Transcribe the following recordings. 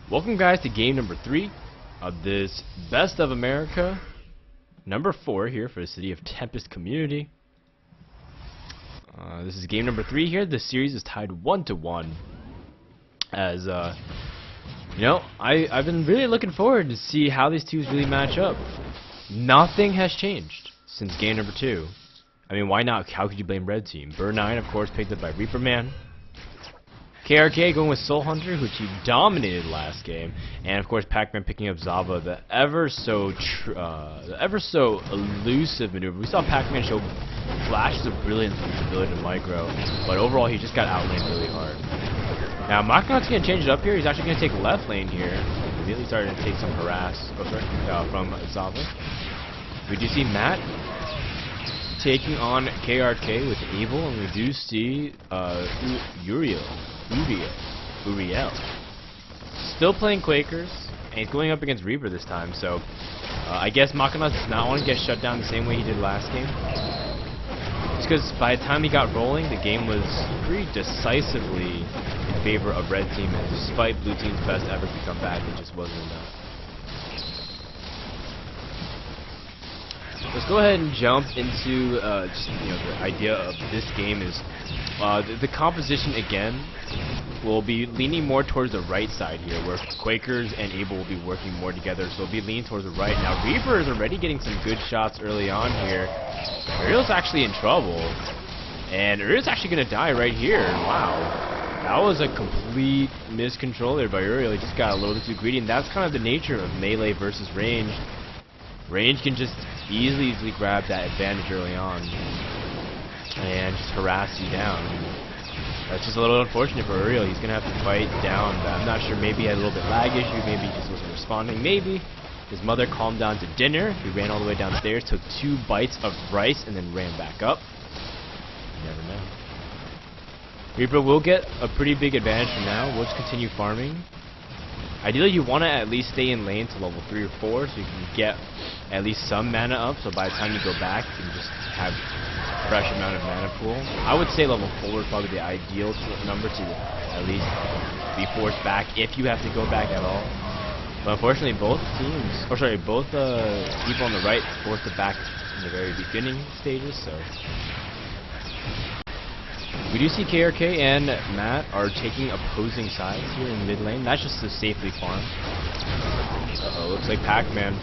Welcome guys to game number 3 of this Best of America number 4 here for the city of Tempest community. This is game number 3 here. The series is tied 1-1. As you know, I've been really looking forward to see how these teams really match up. Nothing has changed since game number 2. I mean, why not? How could you blame red team? Berr 9, of course, picked up by reaperman. KRK going with Soul Hunter, which he dominated last game, and of course pacman picking up Zava, the ever so elusive maneuver. We saw pacman show flashes of brilliance with his ability to micro, but overall he just got outlaned really hard. Now Macanas going to change it up here. He's actually going to take left lane here. Immediately started to take some harass from Zava. We do see Matt taking on KRK with Abel, and we do see Uriel. Still playing Quakers, and he's going up against Reaper this time, so I guess Macanas does not want to get shut down the same way he did last game. Just because by the time he got rolling, the game was pretty decisively in favor of red team, and despite blue team's best effort to come back, it just wasn't enough. Let's go ahead and jump into just, the idea of this game is the composition again will be leaning more towards the right side here, where Quakers and Abel will be working more together, so it'll be leaning towards the right. Now Reaper is already getting some good shots early on here. Uriel's actually in trouble, and Uriel's actually going to die right here. Wow, that was a complete miscontrol there by Uriel. He just got a little bit too greedy, and that's kind of the nature of melee versus range. Range can just easily grab that advantage early on and just harass you down. That's just a little unfortunate for Uriel. He's going to have to fight down. I'm not sure, maybe he had a little bit lag issue, maybe he just wasn't responding, maybe his mother calmed down to dinner. He ran all the way downstairs, took 2 bites of rice, and then ran back up. You never know. Reaper will get a pretty big advantage from now. We'll just continue farming. Ideally, you want to at least stay in lane to level 3 or 4, so you can get at least some mana up, so by the time you go back, you can just have a fresh amount of mana pool. I would say level 4 is probably the ideal number to at least be forced back, if you have to go back at all. But unfortunately, both teams, both people on the right forced it back in the very beginning stages, so... We do see KRK and Matt are taking opposing sides here in mid lane. That's just to safely farm. Uh-oh, looks like pacman.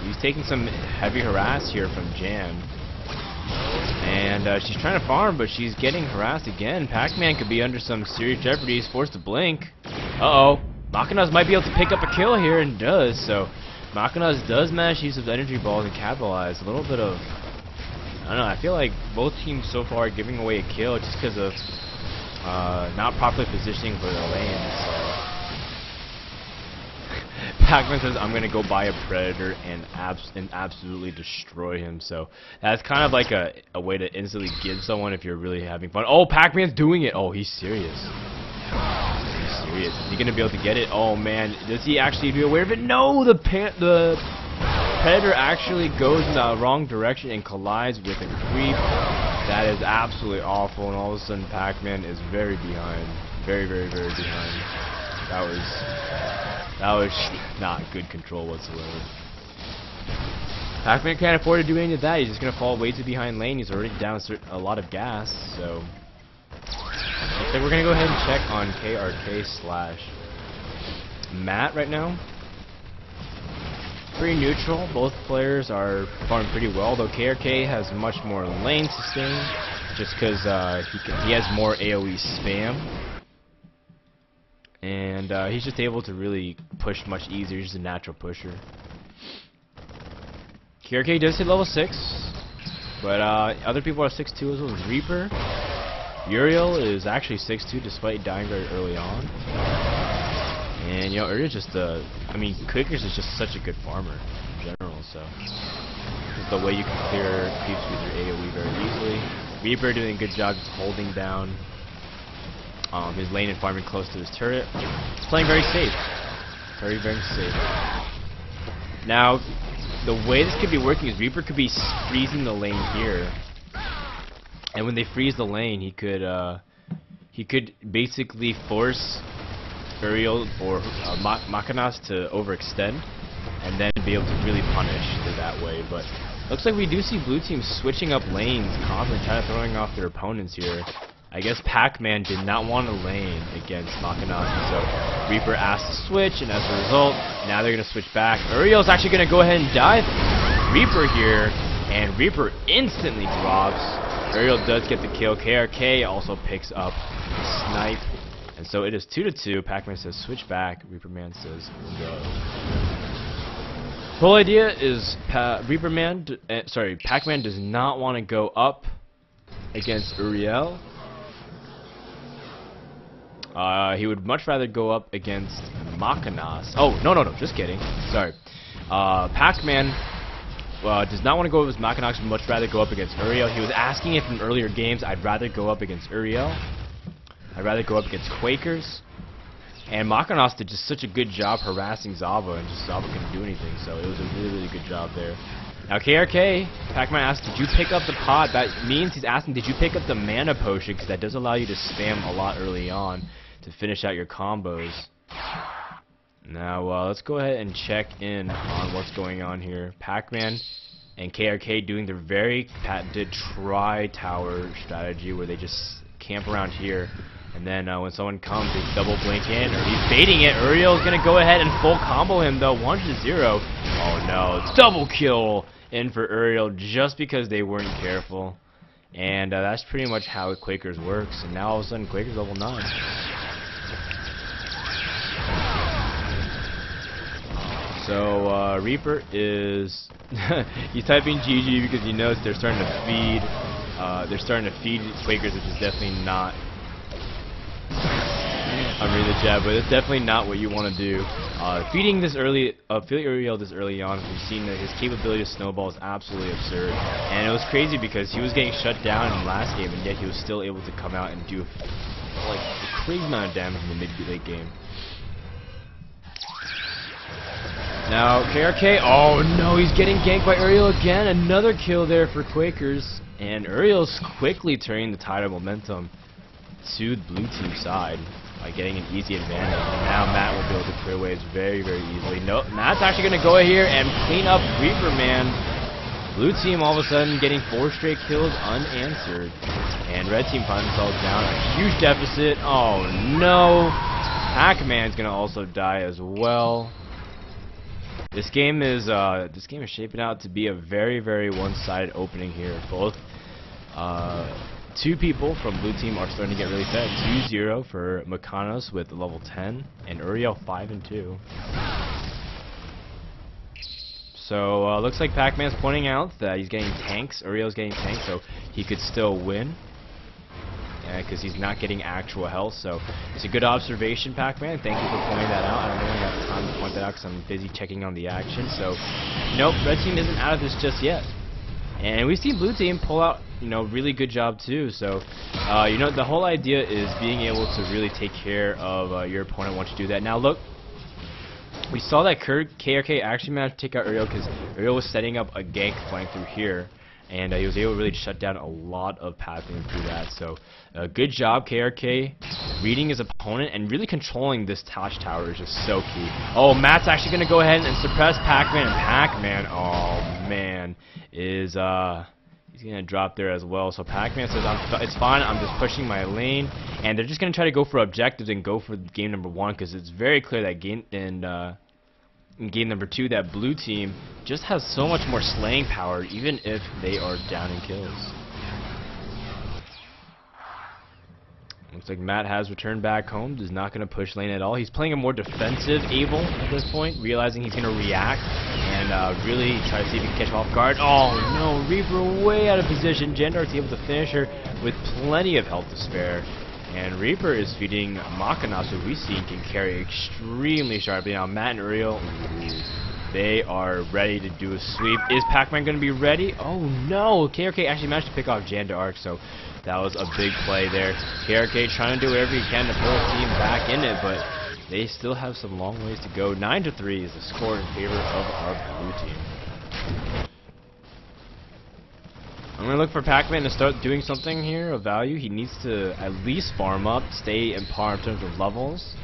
He's taking some heavy harass here from Jan. And she's trying to farm, but she's getting harassed again. Pacman could be under some serious jeopardy. He's forced to blink. Uh-oh. Macanas might be able to pick up a kill here, and does. So Macanas does manage to use his energy balls and capitalize. A little bit of... I don't know, I feel like both teams so far are giving away a kill just because of not properly positioning for their lanes. pacman says, I'm going to go buy a Predator and absolutely destroy him. So that's kind of like a way to instantly give someone if you're really having fun. Oh, pacman's doing it. Oh, he's serious. He's serious. Is he going to be able to get it? Oh, man. Does he actually be aware of it? No, the Predator actually goes in the wrong direction and collides with a creep. That is absolutely awful, and all of a sudden pacman is very behind. Very behind. That was not good control whatsoever. Pacman can't afford to do any of that. He's just going to fall way too behind lane. He's already down a lot of gas, so... Looks like we're going to go ahead and check on KRK/Matt right now. Pretty neutral. Both players are performing pretty well, though KRK has much more lane sustain, just because he has more AoE spam, and he's just able to really push much easier. He's just a natural pusher. KRK does hit level 6, but other people are 6'2", as well as Reaper. Uriel is actually 6'2", despite dying very early on. And Uriel's just Quakers is just such a good farmer in general, so it's the way you can clear creeps with your AoE very easily. Reaper doing a good job just holding down his lane and farming close to his turret. He's playing very safe. Very safe. Now, the way this could be working is Reaper could be freezing the lane here. And when they freeze the lane, he could basically force Uriel or Macanas to overextend, and then be able to really punish that way. But looks like we do see blue team switching up lanes, constantly trying to throwing off their opponents here. I guess Pac-Man did not want to lane against Macanas, so Reaper asked to switch, and as a result, now they're going to switch back. Uriel's actually going to go ahead and dive Reaper here, and Reaper instantly drops. Uriel does get the kill. KRK also picks up the snipe, and so it is 2-2. Pac-Man says switch back. Reaperman says go. The whole idea is Pac-Man does not want to go up against Uriel. He would much rather go up against Macanas. Oh, no, just kidding. Sorry. Pac-Man does not want to go up against Macanas, would much rather go up against Uriel. He was asking if in earlier games I'd rather go up against Uriel. I'd rather go up against Quakers. And Macanas did just such a good job harassing Zava, and just Zava couldn't do anything, so it was a really, really good job there. Now KRK, Pac-Man asked, did you pick up the pot? That means he's asking, did you pick up the mana potion? Because that does allow you to spam a lot early on to finish out your combos. Now let's go ahead and check in on what's going on here. Pac-Man and KRK doing their very patented tri-tower strategy where they just camp around here, and then when someone comes, they double blink in, or he's baiting it. Uriel's gonna go ahead and full combo him though, 1-0. Oh no, it's double kill in for Uriel just because they weren't careful. And that's pretty much how Quakers works, and now all of a sudden Quakers level 9. So Reaper is he's typing GG because he knows they're starting to feed Quakers, which is definitely not I'm reading the chat, but it's definitely not what you want to do. Feeding Uriel this early on, we've seen that his capability to snowball is absolutely absurd, and it was crazy because he was getting shut down in the last game, and yet he was still able to come out and do like a crazy amount of damage in the mid-late game. Now KRK, oh no, he's getting ganked by Uriel again. Another kill there for Quakers, and Uriel's quickly turning the tide of momentum to the blue team side by getting an easy advantage. And now Matt will be able to clear waves very, very easily. No, Matt's actually going to go here and clean up Reaperman. Blue team all of a sudden getting 4 straight kills unanswered, and red team finds themselves down a huge deficit. Oh no, Pac-Man's going to also die as well. This game is shaping out to be a very, very one-sided opening here. Both two people from blue team are starting to get really fed. 2-0 for Macanas with level 10, and Uriel 5-2. So looks like Pac-Man's pointing out that he's getting tanks. Uriel's getting tanks, so he could still win. Because he's not getting actual health, so it's a good observation, Pac-Man. Thank you for pointing that out. I don't really have time to point that out because I'm busy checking on the action. So, nope, red team isn't out of this just yet. And we see blue team pull out, really good job too. So, the whole idea is being able to really take care of your opponent once you do that. Now, look, we saw that KRK actually managed to take out Uriel because Uriel was setting up a gank flank through here. And he was able to really shut down a lot of pathing through that. So, good job, KRK, reading his opponent and really controlling this touch tower is just so key. Oh, Matt's actually going to go ahead and suppress Pac-Man, and Pac-Man, oh man, is he's going to drop there as well. So Pac-Man says, it's fine, I'm just pushing my lane, and they're just going to try to go for objectives and go for game number 1 because it's very clear that in game number 2, that blue team just has so much more slaying power, even if they are down in kills. Looks like Matt has returned back home, is not going to push lane at all. He's playing a more defensive Abel at this point, realizing he's going to react and really try to see if he can catch him off guard. Oh no, Reaper way out of position. Janna is able to finish her with plenty of health to spare. And Reaper is feeding Macanas, who we see can carry extremely sharply. Now Matt and Uriel, they are ready to do a sweep. Is Pac-Man going to be ready? Oh no! KRK actually managed to pick off Janna Arc, so that was a big play there. KRK trying to do whatever he can to pull his team back in it, but they still have some long ways to go. 9-3 is the score in favor of our blue team. I'm going to look for Pac-Man to start doing something here of value. He needs to at least farm up, stay in par in terms of levels.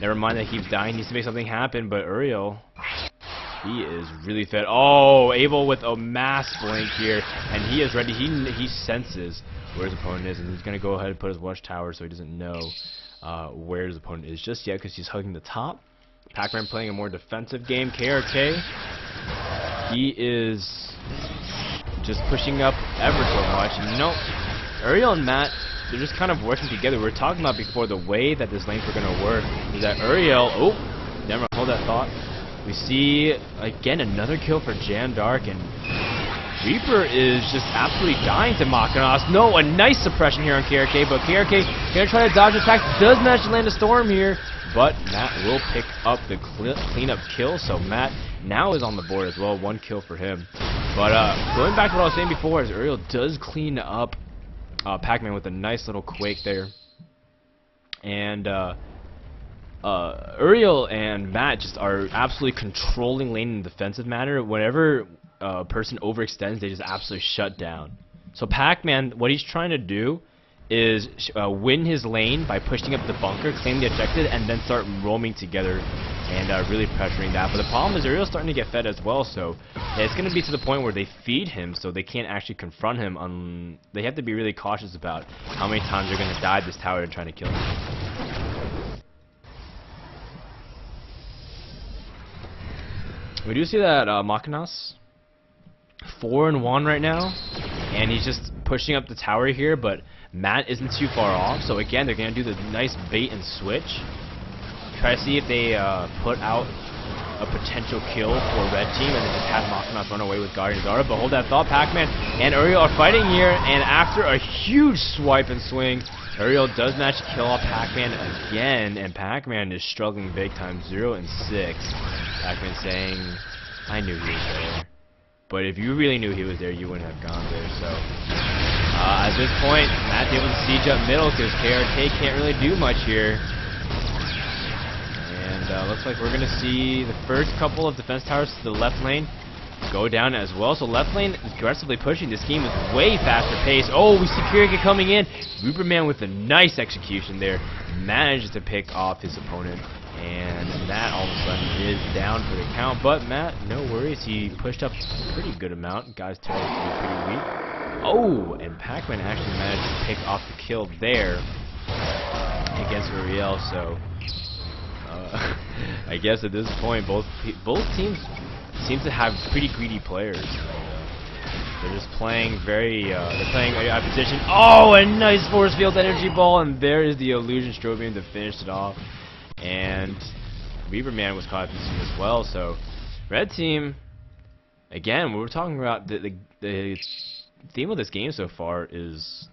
Never mind that he keeps dying. He needs to make something happen, but Uriel, he is really fed. Oh, Abel with a mass blink here, and he is ready. He senses where his opponent is, and he's going to go ahead and put his watchtower so he doesn't know where his opponent is just yet because he's hugging the top. Pacman playing a more defensive game. KRK, he is just pushing up ever so much. And you know, Uriel and Matt, they're just kind of working together. We were talking about before the way that this lanes were going to work is that Uriel, oh, never hold that thought. We see, again, another kill for Jan Dark, and Reaper is just absolutely dying to Macanas. No, a nice suppression here on KRK, but KRK gonna try to dodge attack. Does manage to land a storm here, but Matt will pick up the cleanup kill, so Matt now is on the board as well. 1 kill for him. But going back to what I was saying before, is Uriel does clean up Pacman with a nice little quake there. And Uriel and Matt just are absolutely controlling lane in a defensive manner. Whenever a person overextends, they just absolutely shut down. So Pacman, what he's trying to do is win his lane by pushing up the bunker, claim the objective, and then start roaming together and really pressuring that. But the problem is Uriel's starting to get fed as well, so it's going to be to the point where they feed him, so they can't actually confront him. They have to be really cautious about how many times they're going to dive this tower and trying to kill him. We do see that Macanas 4-1 right now, and he's just pushing up the tower here, but Matt isn't too far off, so again, they're going to do the nice bait and switch. Try to see if they put out a potential kill for red team, and then just have Macanas run away with Guardian Zara, but hold that thought, Pacman and Uriel are fighting here, and after a huge swipe and swing, Uriel does manage to kill off Pacman again, and Pacman is struggling big time, 0 and 6. Pacman saying, I knew he was there. But if you really knew he was there, you wouldn't have gone there. So, at this point, Matt's able to siege up middle because KRK can't really do much here. And looks like we're going to see the first couple of defense towers to the left lane go down as well. So left lane aggressively pushing. This game is way faster pace. Oh, we see KRK coming in. reaperman with a nice execution there manages to pick off his opponent. And Matt all of a sudden is down for the count, but Matt, no worries, he pushed up a pretty good amount. Guy's turret is pretty weak. Oh, and Pacman actually managed to pick off the kill there against Uriel, so I guess at this point both teams seem to have pretty greedy players. They're just playing very, they're playing a position. Oh, a nice force field energy ball, and there is the illusion strobium to finish it off. And reaperman was caught at this as well, so red team, again, we were talking about the theme of this game so far is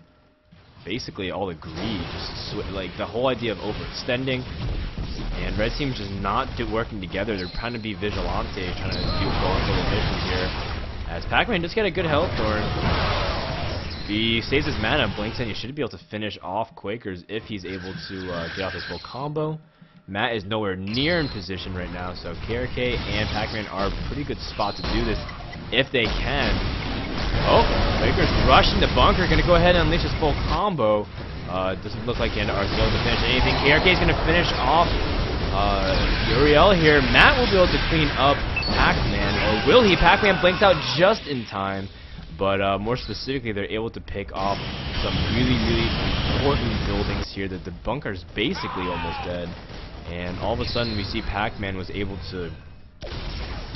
basically all the greed, just like the whole idea of overextending, and red team's just not working together. They're trying to be vigilante, trying to do going for the missions here, as Pacman just got a good health thorn. He saves his mana, blinks, and he should be able to finish off Quakers if he's able to get off his full combo. Matt is nowhere near in position right now, so KRK and Pacman are a pretty good spot to do this if they can. Oh, Quakers rushing the bunker, gonna go ahead and unleash his full combo. Doesn't look like Janna are able to finish anything. KRK is gonna finish off Uriel here. Matt will be able to clean up Pacman, or will he? Pacman blinks out just in time, but more specifically, they're able to pick off some really, really important buildings here. That the bunker's basically almost dead. And all of a sudden, we see Pacman was able to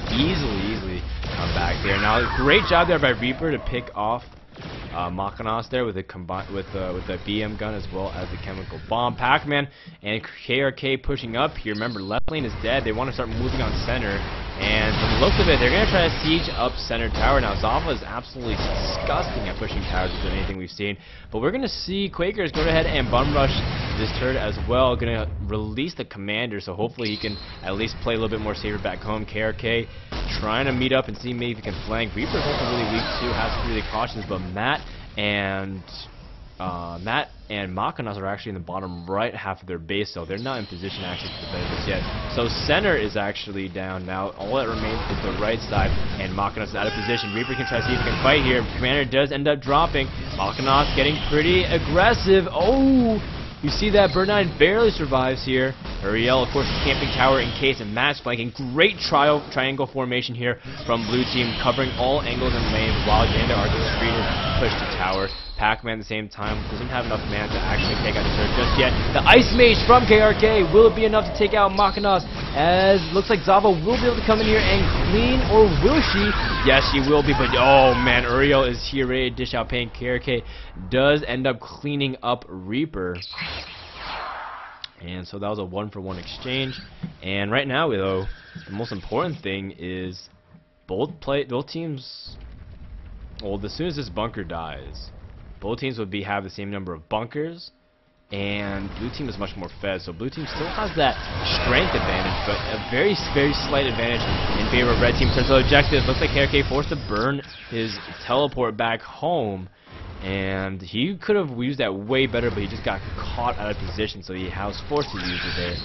easily come back there. Now, great job there by Reaper to pick off Macanas there with a BM gun as well as the chemical bomb. Pacman and KRK pushing up here. Remember, left lane is dead. They want to start moving on center. And from the looks of it, they're going to try to siege up center tower. Now, Zava is absolutely disgusting at pushing towers with anything we've seen. But we're going to see Quakers go ahead and bum rush this turret as well. Going to release the commander, so hopefully he can at least play a little bit more safer back home. KRK trying to meet up and see maybe if he can flank. Reaper's also really weak too, has to be really cautious. But Matt and Macanas are actually in the bottom right half of their base, so they're not in position to actually defend this yet. So center is actually down now. All that remains is the right side, and Macanas is out of position. Reaper can try to see if he can fight here. Commander does end up dropping. Macanas getting pretty aggressive. Oh, you see that Berr barely survives here. Uriel, of course, camping tower in case, and Matt's flanking. Great triangle formation here from blue team, covering all angles and lanes while Janna are just screeners push to tower. Pacman at the same time doesn't have enough mana to actually take out the turret just yet. The Ice Mage from KRK, will it be enough to take out Macanas? As looks like Zava will be able to come in here and clean, or will she? Yes, she will be, but oh man, Uriel is here ready to dish out pain. KRK does end up cleaning up Reaper. And so that was a 1-for-1 exchange. And right now, though, the most important thing is both teams. Well, as soon as this bunker dies, both teams would have the same number of bunkers, and blue team is much more fed. So blue team still has that strength advantage, but a very, very slight advantage in favor of red team. So the objective looks like KRK forced to burn his teleport back home. And he could have used that way better, but he just got caught out of position, so he was forced to use it there.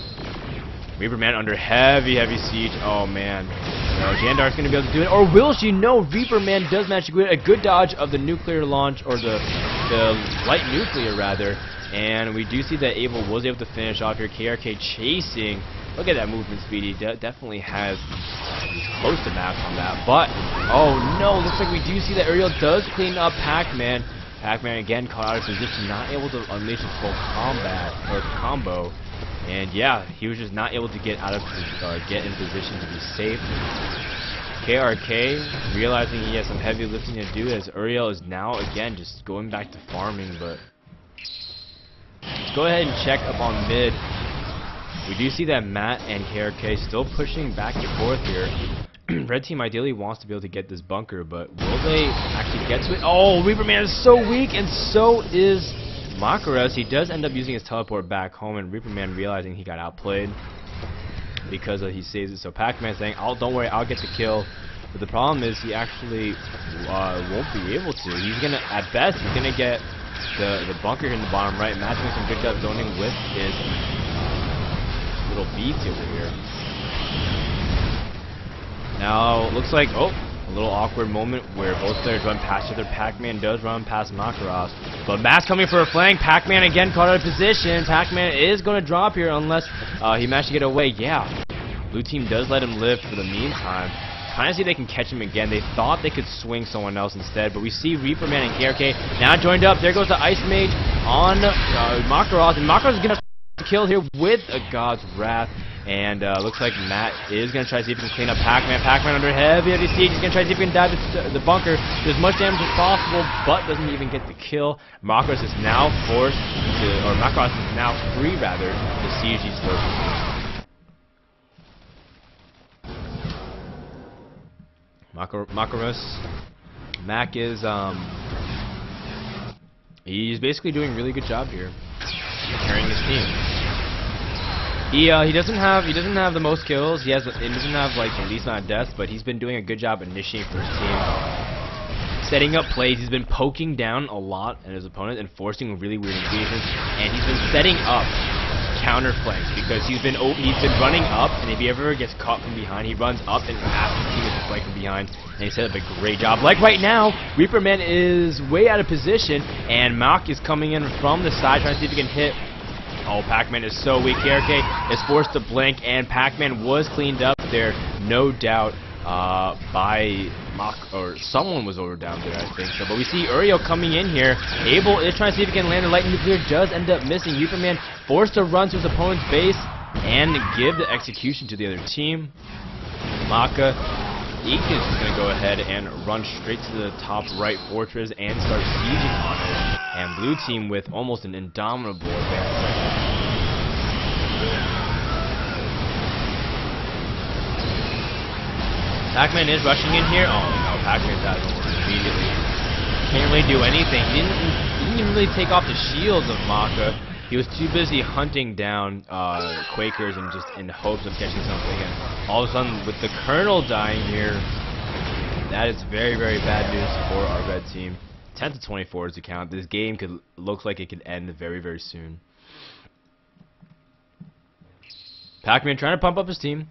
reaperman under heavy siege. Oh man. No, Jandar's going to be able to do it. Or will she? No, reaperman does manage to get a good dodge of the nuclear launch, or the light nuclear rather. And we do see that Abel was able to finish off here. KRK chasing. Look at that movement speed. He definitely has close to max on that. But, oh no, looks like we do see that Uriel does clean up Pacman. Pacman again caught out of position, not able to unleash his full combo. And yeah, he was just not able to get in position to be safe. KRK realizing he has some heavy lifting to do, as Uriel is now again just going back to farming. But let's go ahead and check up on mid. We do see that Matt and KRK still pushing back and forth here. Red team ideally wants to be able to get this bunker, but will they actually get to it? Oh, reaperman is so weak, and so is Macanas. He does end up using his teleport back home, and reaperman realizing he got outplayed because he saves it. So Pacman saying, don't worry, I'll get the kill. But the problem is he actually won't be able to. He's gonna, at best, he's gonna get the bunker in the bottom right. Matt's doing some good job zoning with his little beats over here. Now, looks like, a little awkward moment where both players run past each other. Pacman does run past Macanas, but Matt's coming for a flank. Pacman again caught out of position. Pacman is going to drop here unless he managed to get away. Yeah, blue team does let him live for the meantime. Kind of see if they can catch him again. They thought they could swing someone else instead, but we see reaperman and KRK now joined up. There goes the Ice Mage on Macanas, and Macanas is going to kill here with a God's Wrath. And looks like Matt is going to try to see if he can clean up Pacman. Pacman under heavy siege. He's going to try to see if he can dive the bunker. Do as much damage as possible, but doesn't even get the kill. Macanas is now forced to, or Macanas is now free rather, to siege these forces. Macanas, Mac is he's basically doing a really good job here, carrying his team. He doesn't have the most kills. He doesn't have like the least amount of deaths, but he's been doing a good job initiating for his team, setting up plays. He's been poking down a lot at his opponent and forcing really weird engagements, and he's been setting up counter flanks because he's been running up, and if he ever gets caught from behind, he runs up and asks he gets a flank from behind, and he set up a great job. Like right now, reaperman is way out of position, and Mac is coming in from the side trying to see if he can hit. Oh, Pacman is so weak. KRK is forced to blink, and Pacman was cleaned up there, no doubt, by or someone was over down there, I think so. But we see Uriel coming in here. Abel is trying to see if he can land the light nuclear, does end up missing. reaperman forced to run to his opponent's base and give the execution to the other team. Maka is just going to go ahead and run straight to the top right fortress and start sieging on it. And blue team with almost an indomitable advantage. Pacman is rushing in here. Oh no, Pacman's out of order immediately. Can't really do anything. He didn't even really take off the shields of Maka. He was too busy hunting down Quakers and just in hopes of catching something. And all of a sudden, with the Colonel dying here, that is very, very bad news for our red team. 10-24 is the count. This game looks like it could end very, very soon. Pacman trying to pump up his team.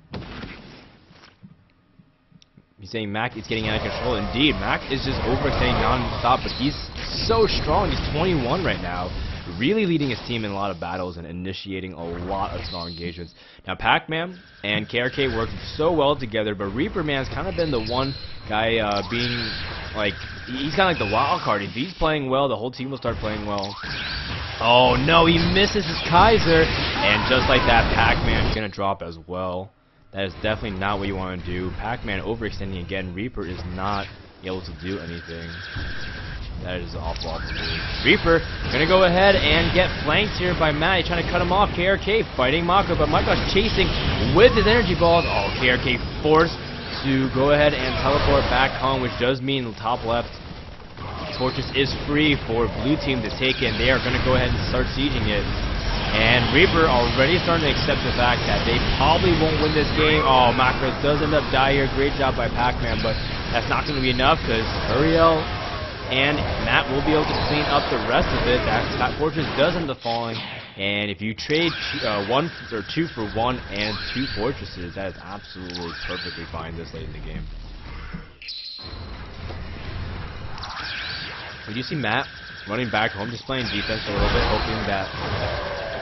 He's saying Mac is getting out of control. Indeed, Mac is just overextending non-stop, but he's so strong. He's 21 right now. really leading his team in a lot of battles and initiating a lot of strong engagements. Now Pacman and KRK work so well together, but reaperman's kind of been the one guy being like, he's kind of like the wild card. If he's playing well, the whole team will start playing well. Oh no, he misses his Kaiser, and just like that, Pacman's gonna drop as well. That is definitely not what you want to do. Pacman overextending again. Reaper is not able to do anything. That is awful, awful move. Reaper gonna go ahead and get flanked here by Matt. He's trying to cut him off. KRK fighting Mako, but Mako's chasing with his energy balls. Oh, KRK forced to go ahead and teleport back home, which does mean the top left fortress is free for blue team to take it, and they are gonna go ahead and start sieging it. And Reaper already starting to accept the fact that they probably won't win this game. Oh, Macanas does end up dying here. Great job by Pacman, but that's not going to be enough because Uriel and Matt will be able to clean up the rest of it. That fortress does end up falling, and if you trade 2 for 1 and 2 fortresses, that is absolutely perfectly fine this late in the game. But you see Matt running back home, just playing defense a little bit, hoping that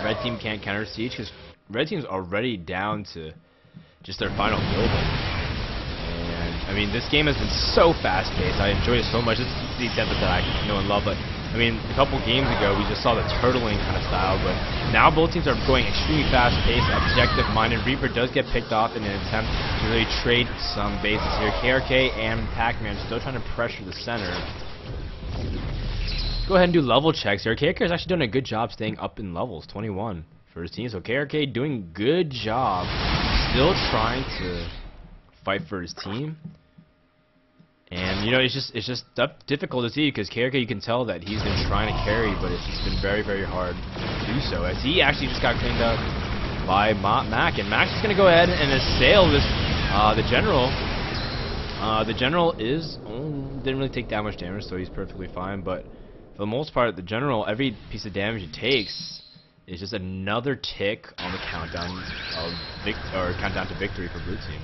red team can't counter siege, because red team's already down to just their final building. And I mean, this game has been so fast-paced. I enjoy it so much. It's the Tempest that I know and love. But I mean, a couple games ago, we just saw the turtling kind of style. But now both teams are going extremely fast-paced, objective-minded. Reaper does get picked off in an attempt to really trade some bases here. KRK and Pacman still trying to pressure the center. Go ahead and do level checks here. KRK is actually doing a good job staying up in levels, 21 for his team. So KRK doing good job, still trying to fight for his team. And you know, it's just difficult to see because KRK, you can tell that he's been trying to carry, but it's just been very, very hard to do so. As he actually just got cleaned up by Mac, and Mac's just gonna go ahead and assail this the general. The general didn't really take that much damage, so he's perfectly fine. But for the most part, the general, every piece of damage it takes is just another tick on the countdown of countdown to victory for blue team.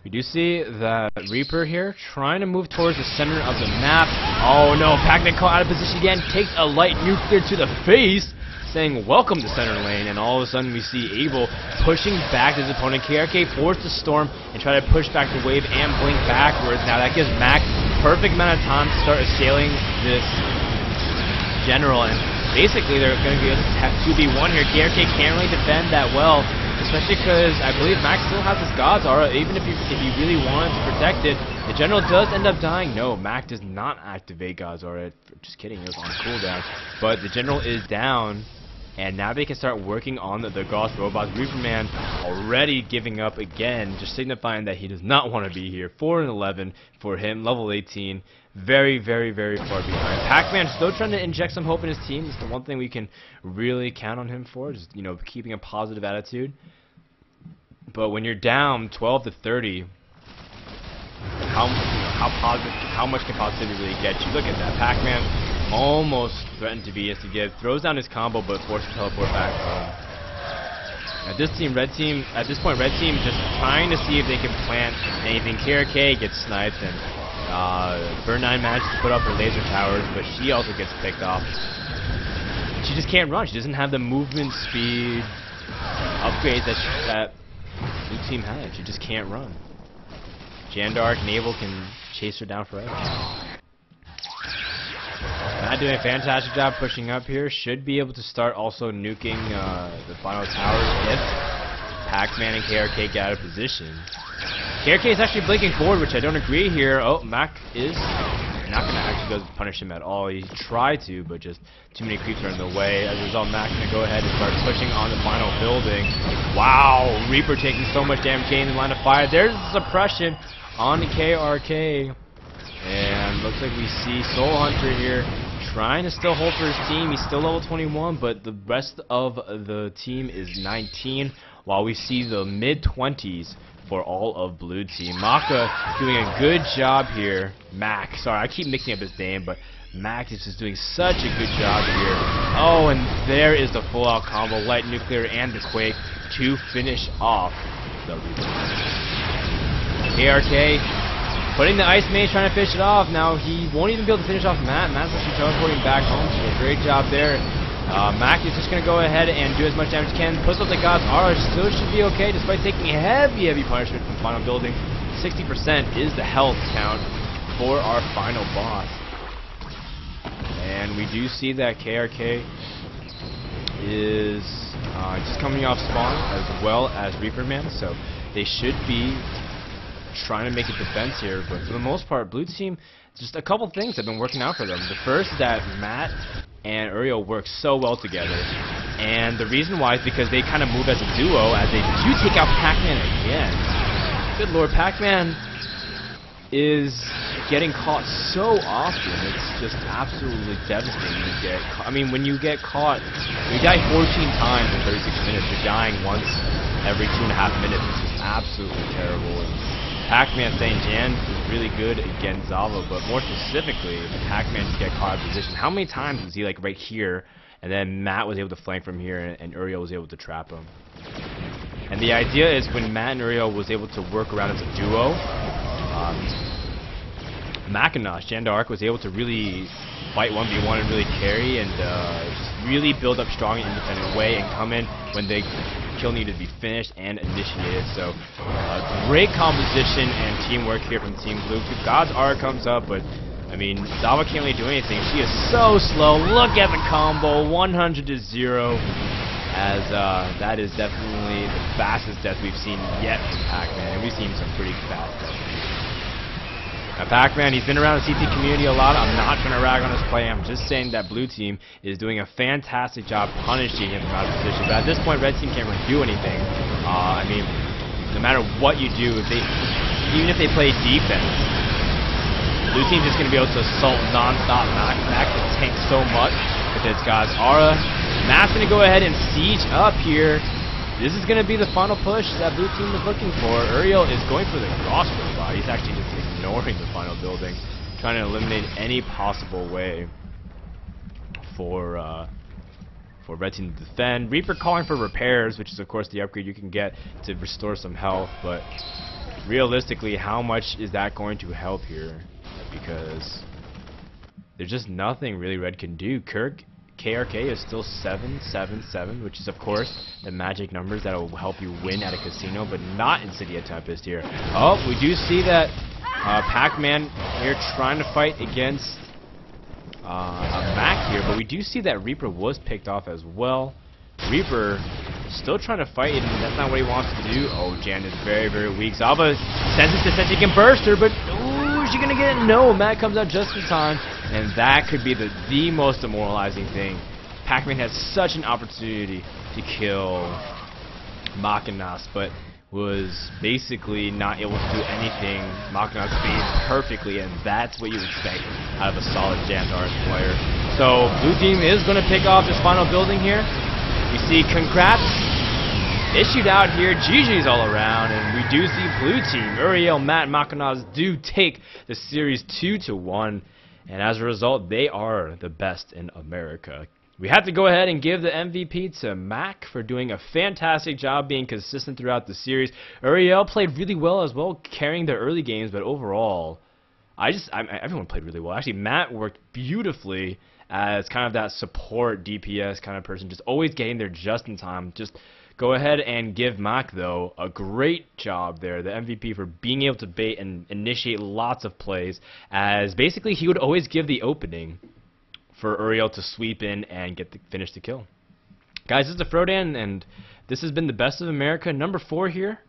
We do see that Reaper here trying to move towards the center of the map. Oh no, Pacman caught out of position again, takes a light nuclear to the face, saying welcome to center lane, and all of a sudden we see Abel pushing back his opponent. KRK forced the storm and try to push back the wave and blink backwards. Now that gives Mac perfect amount of time to start assailing this general, and basically they're going to be able to have 2v1 here. KRK can't really defend that well, especially because I believe Mac still has his God's Aura. Even if you really wanted to protect it, the general does end up dying. No, Mac does not activate God's Aura. Just kidding, it was on cooldown. But the general is down, and now they can start working on the Gauss robots. Reaperman already giving up again, just signifying that he does not want to be here. 4-11 for him, level 18. Very, very, very far behind. Pacman still trying to inject some hope in his team. It's the one thing we can really count on him for, just, you know, keeping a positive attitude. But when you're down 12-30, how much can positivity really get you? Look at that. Pacman almost threatened to be give, throws down his combo, but forced to teleport back home. At this point, red team just trying to see if they can plant anything. KRK gets sniped, and Berr 9 manages to put up her laser towers, but she also gets picked off. She just can't run. She doesn't have the movement speed upgrades that blue team had. She just can't run. Jandark and Abel can chase her down forever. Not doing a fantastic job pushing up here. Should be able to start also nuking the final towers if Pacman and KRK get out of position. KRK is actually blinking forward, which I don't agree here. Oh, Mac is not going to actually go punish him at all. He tried to, but just too many creeps are in the way. As a result, Mac's going to go ahead and start pushing on the final building. Wow, Reaper taking so much damage, getting in the line of fire. There's the suppression on the KRK. And looks like we see Soul Hunter here trying to still hold for his team. He's still level 21, but the rest of the team is 19, while we see the mid-20s for all of blue team. Maka doing a good job here. Mac, sorry, I keep mixing up his name, but Mac is just doing such a good job here. Oh, and there is the full-out combo, light nuclear and the quake to finish off the Reaper. KRK Putting the Ice Mage, trying to finish it off. Now he won't even be able to finish off Matt. Matt's actually teleporting back home. So a great job there. Mac is just going to go ahead and do as much damage as he can. Puts up the God's Aura. Still should be okay despite taking heavy punishment from Final Building. 60% is the health count for our final boss. And we do see that KRK is just coming off spawn as well as reaperman. So they should be trying to make a defense here, but for the most part, blue team, just a couple things have been working out for them. The first is that Matt and Uriel work so well together, and the reason why is because they kind of move as a duo, as they do take out Pacman again. Good lord, Pacman is getting caught so often. It's just absolutely devastating to get caught. I mean, when you get caught, you die 14 times in 36 minutes. You're dying once every 2.5 minutes. It's just absolutely terrible. And Pacman saying Jan is really good against Zava, but more specifically, Pacman just get caught out of position. How many times was he like right here, and then Matt was able to flank from here, and Uriel was able to trap him? And the idea is when Matt and Uriel was able to work around as a duo, Macanas, Janna was able to really fight 1v1 and really carry and just really build up strong and independent way and come in when the kill needed to be finished and initiated. So great composition and teamwork here from Team Blue. God's Aura comes up, but I mean, Zava can't really do anything. She is so slow. Look at the combo, 100 to 0. As that is definitely the fastest death we've seen yet from Pacman, and we've seen some pretty fast deaths. Now Pacman, he's been around the CT community a lot. I'm not trying to rag on his play. I'm just saying that blue team is doing a fantastic job punishing him from out of position. But at this point, red team can't really do anything. I mean, no matter what you do, even if they play defense, blue team's just going to be able to assault non-stop. Mac can tank so much with his God's Aura. Matt's going to go ahead and siege up here. This is going to be the final push that blue team is looking for. Uriel is going for the cross robot. He's actually just ignoring the final building, trying to eliminate any possible way for red team to defend. Reaper calling for repairs, which is of course the upgrade you can get to restore some health, but realistically, how much is that going to help here? Because there's just nothing really red can do. KRK is still 777, which is of course the magic numbers that will help you win at a casino, but not in City of Tempest here. Oh, we do see that Pacman here trying to fight against a Mac here, but we do see that Reaper was picked off as well. Reaper still trying to fight, and that's not what he wants to do. Oh, Jan is very, very weak. Zava senses that she can burst her, but ooh, is she gonna get it? No, Matt comes out just in time. And that could be the most demoralizing thing. Pacman has such an opportunity to kill Macanas, but was basically not able to do anything. Macanas phased perfectly, and that's what you expect out of a solid Janna player. So blue team is going to pick off this final building here. We see congrats issued out here, GG's all around, and we do see blue team, Uriel, Matt, Macanas do take the series 2-1. And as a result, they are the best in America. We have to go ahead and give the MVP to Mac for doing a fantastic job being consistent throughout the series. Uriel played really well as well, carrying the early games, but overall, everyone played really well. Actually, Matt worked beautifully as kind of that support DPS kind of person, just always getting there just in time. Just go ahead and give Mac, though, a great job there, the MVP, for being able to bait and initiate lots of plays, as basically he would always give the opening for Uriel to sweep in and finish the kill. Guys, this is the Frodan, and this has been the Best of America number 4 here.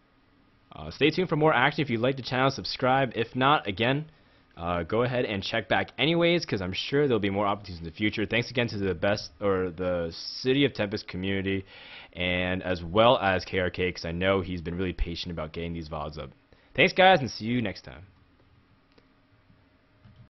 Stay tuned for more action. If you like the channel, subscribe. If not, again, go ahead and check back anyways, because I'm sure there'll be more opportunities in the future. Thanks again to the City of Tempest community, and as well as KRK, because I know he's been really patient about getting these VODs up. Thanks guys, and see you next time.